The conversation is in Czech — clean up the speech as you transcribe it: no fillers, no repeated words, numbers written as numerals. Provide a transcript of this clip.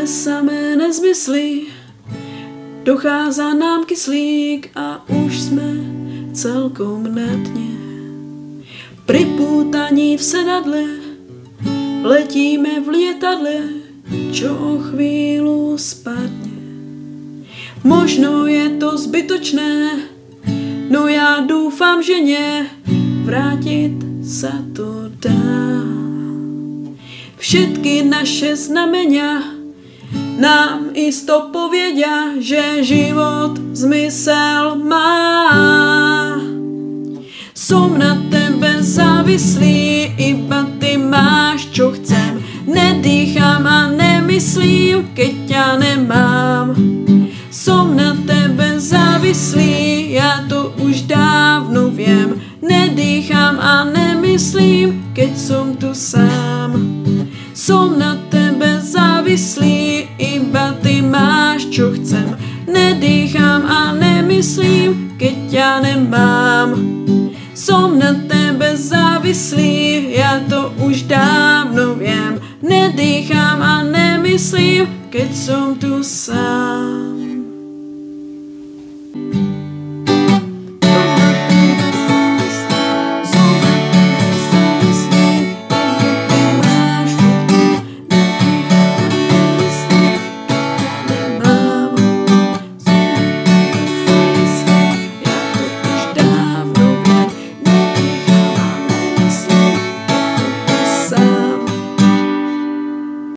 Máme samé nezmysly, dochází nám kyslík a už jsme celkom na dně. Pripútaní v sedadle, letíme v lietadle, čo o chvíľu spadne. Možno je to zbytočné, no já doufám, že nie, vrátit sa to dá. Všetky naše znamenia nám isto povedia, že život zmysel má. Som na tebe závislý, iba ty máš, čo chcem. Nedýcham a nemyslím, keď ťa nemám. Som na tebe závislý, ja to už dávno viem. Nedýcham a nemyslím, keď som tu sám. Som na tebe závislý, iba ty máš, čo chcem. Nedýcham a nemyslím, keď ťa nemám. Som na tebe závislý, ja to už dávno viem. Nedýcham a nemyslím, keď som tu sám.